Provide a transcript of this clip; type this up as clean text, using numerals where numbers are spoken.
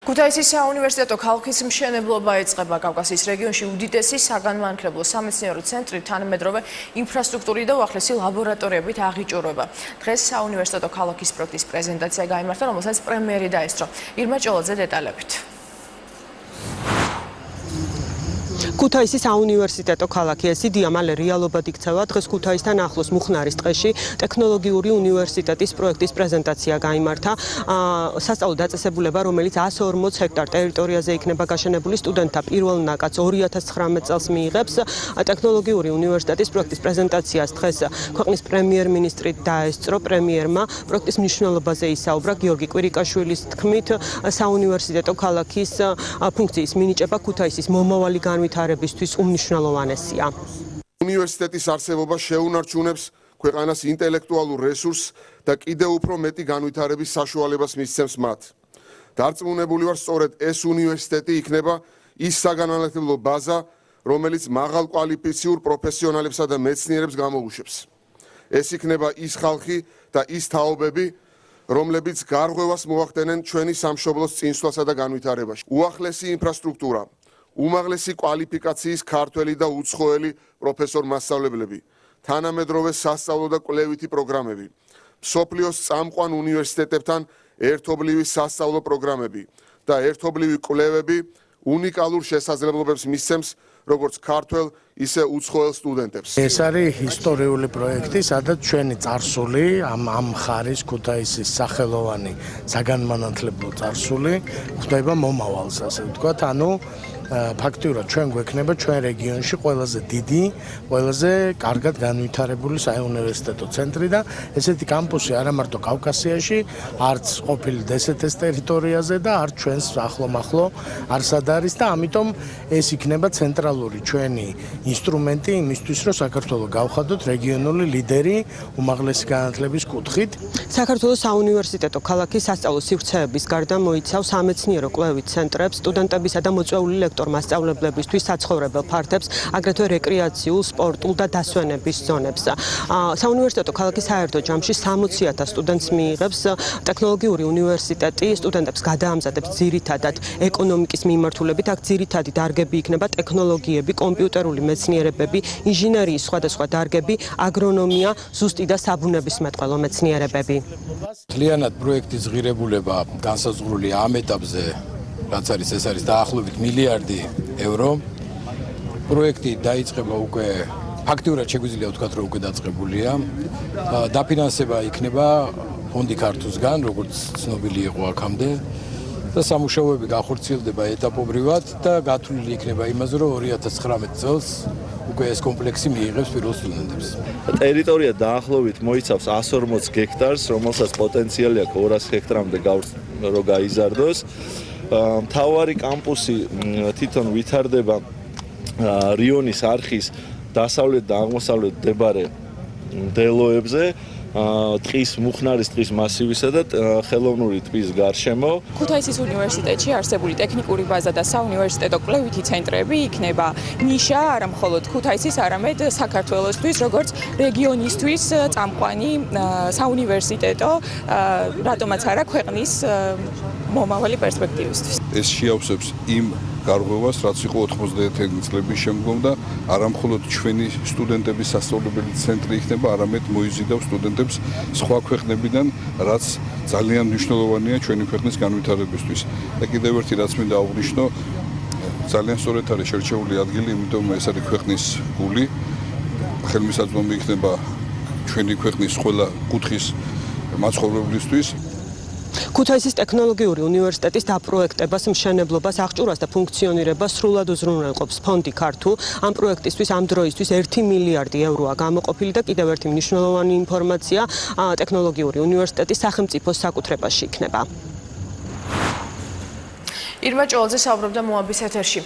ქუთაისის საუნივერსიტეტო ქალაქის მშენებლობა ეწყება. კავკასიის რეგიონში უდიდესი საგანმანათლებლო სამეცნიერო ცენტრი თანამედროვე ინფრასტრუქტურით და უახლესი ლაბორატორიებით აღიჭურება. დღეს საუნივერსიტეტო ქალაქის პროექტის პრეზენტაცია გაიმართა, რომელსაც პრემიერი დაესწრო. ირმა ჭოლაძე დეტალებით. ქუთაისის საუნივერსიტეტო ქალაქი ეს იდეა მალე რეალობად იქცევა. დღეს ქუთაისთან ახლოს მუხნარის ტყეში ტექნოლოგიური უნივერსიტეტის პროექტის პრეზენტაცია გაიმართა. სასწავლო დაწესებულება, რომელიც 140 ჰექტარ ტერიტორიაზე იქნება გაშენებული, სტუდენტთა პირველ ნაკადს 2019 წელს მიიღებს. ტექნოლოგიური უნივერსიტეტის პროექტის პრეზენტაციას დღეს ქვეყნის პრემიერ-მინისტრი დაესწრო. პრემიერმა პროექტის მნიშვნელობაზე ისაუბრა. გიორგი კვირიკაშვილის თქმით, საუნივერსიტეტო ქალაქის ფუნქციის მინიჭება ქუთაისის მომავალი განვითარებისთვის უმნიშვნელოვანესია. უნივერსიტეტის არსებობა შეუნარჩუნებს ქვეყანას ინტელექტუალურ რესურსს და კიდევ უფრო მეტი განვითარების საშუალებას მისცემს მათ. დარწმუნებული ვარ, სწორედ ეს უნივერსიტეტი იქნება ის საგანმანათლებლო ბაზა, რომელიც მაღალკვალიფიციურ პროფესიონალებსა და მეცნიერებს გამოუშვებს. ეს იქნება ის ხალხი და ის თაობები, რომლებიც გარღვევას მოახდენენ ჩვენი სამშობლოს წინსვლასა და განვითარებაში. უახლესი ინფრასტრუქტურა, უმაღლესი კვალიფიკაციის ქართველი და უცხოელი პროფესორ-მასწავლებლები, თანამედროვე სასწავლო და კვლევითი პროგრამები, მსოფლიოს წამყვან უნივერსიტეტებთან ერთობლივი სასწავლო პროგრამები და ერთობლივი კვლევები უნიკალურ შესაძლებლობებს მისცემს როგორც ქართველ, ისე უცხოელ სტუდენტებს. ეს არის ისტორიული პროექტი, სადაც ჩვენი წარსული, ამ მხარის ქუთაისის სახელოვანი საგანმანათლებლო წარსული ხდება მომავალს, ასე ვთქვათ, ანუ ფაქტიურად ჩვენ გვექნება ჩვენ რეგიონში ყველაზე დიდი, ყველაზე კარგად განვითარებული საუნივერსიტეტო ცენტრი და ესეთი კამპუსი არა მარტო კავკასიაში, არც ყოფილი დსთ-ის ტერიტორიაზე და არც ჩვენს ახლომახლო არსად არის და ამიტომ ეს იქნება ცენტრალური ჩვენი ინსტრუმენტი იმისთვის, რომ საქართველო გავხადოთ რეგიონული ლიდერი უმაღლესი განათლების კუთხით. საქართველოს საუნივერსიტეტო ქალაქის სასწავლო სივრცეების გარდა მოიცავს სამეცნიერო კვლევით ცენტრებს, სტუდენტებისა და მოწვეული მასწავლებლებისთვის საცხოვრებელ ფართებს, აგრეთვე რეკრეაციულ, სპორტულ და დასვენების ზონებს. საუნივერსიტეტო ქალაქი საერთო ჯამში 60,000 სტუდენტს მიიღებს. ტექნოლოგიური უნივერსიტეტი სტუდენტებს გადაამზადებს ძირითადად ეკონომიკის მიმართულებით. აქ ძირითადი დარგები იქნება ტექნოლოგიები, კომპიუტერული მეცნიერებები, ინჟინერიის სხვადასხვა დარგები, აგრონომია, ზუსტი და საბუნებისმეტყველო მეცნიერებები. მთლიანად პროექტის ღირებულება განსაზღვრული ამ ეტაპზე რაც არის ეს არის დაახლოებით მილიარდი ევრო. პროექტი დაიწყება უკვე ფაქტიურად შეგვიძლია ვთქვათ, რომ უკვე დაწყებულია. დაფინანსება იქნება ფონდი ქართლისგან, როგორც ცნობილი იყო აქამდე და სამუშაოები განხორციელდება ეტაპობრივად და გათვლილი იქნება იმაზე, რომ 2019 წელს უკვე ეს კომპლექსი მიიღებს პირველ სტუდენტებს. ტერიტორია დაახლოებით მოიცავს 140 ჰექტარს, რომელსაც პოტენციალი აქვს 200 ჰექტრამდე რომ გაიზარდოს. მთავარი კამპუსი თვითონ ვითარდება რიონის არხის დასავლეთ და აღმოსავლეთ მდებარე მდელოებზე, ტყის მუხნარის ტყის მასივისა და ხელოვნური ტბის გარშემო. ქუთაისის უნივერსიტეტში არსებული ტექნიკური ბაზა და საუნივერსიტეტო კვლევითი ცენტრები იქნება ნიშა არა მხოლოდ ქუთაისის, არამედ საქართველოსთვის, როგორც რეგიონისთვის წამყვანი საუნივერსიტეტო, რატომაც არა ქვეყნის მომავალი პერსპექტივისთვის. ეს შეავსებს იმ გარღვევას, რაც იყო 90-იანი წლების შემდგომ და არა მხოლოდ ჩვენი სტუდენტების სასწავლებელი ცენტრი იქნება, არამედ მოიზიდავს სტუდენტებს სხვა ქვეყნებიდან, რაც ძალიან მნიშვნელოვანია ჩვენი ქვეყნის განვითარებისთვის. და კიდევ ერთი რაც მინდა აღვნიშნო, ძალიან სწორედ არის შერჩეული ადგილი, იმიტომ ეს არის ქვეყნის გული. ხელმისაწვდომი იქნება ჩვენი ქვეყნის ყველა კუთხის მაცხოვრებლისთვის. ქუთაისის ტექნოლოგიური უნივერსიტეტის დაპროექტებას, მშენებლობას, აღჭურვას და ფუნქციონირებას სრულად უზრუნველყოფს ფონდი ქართულ. ამ პროექტისთვის ამ დროისთვის 1 მილიარდი ევროა გამოყოფილი და კიდევ ერთი მნიშვნელოვანი ინფორმაცია, ტექნოლოგიური უნივერსიტეტი სახელმწიფოს საკუთრებაში იქნება. ირმა ჭოლაძე საუბრობდა მოაბის ეთერში.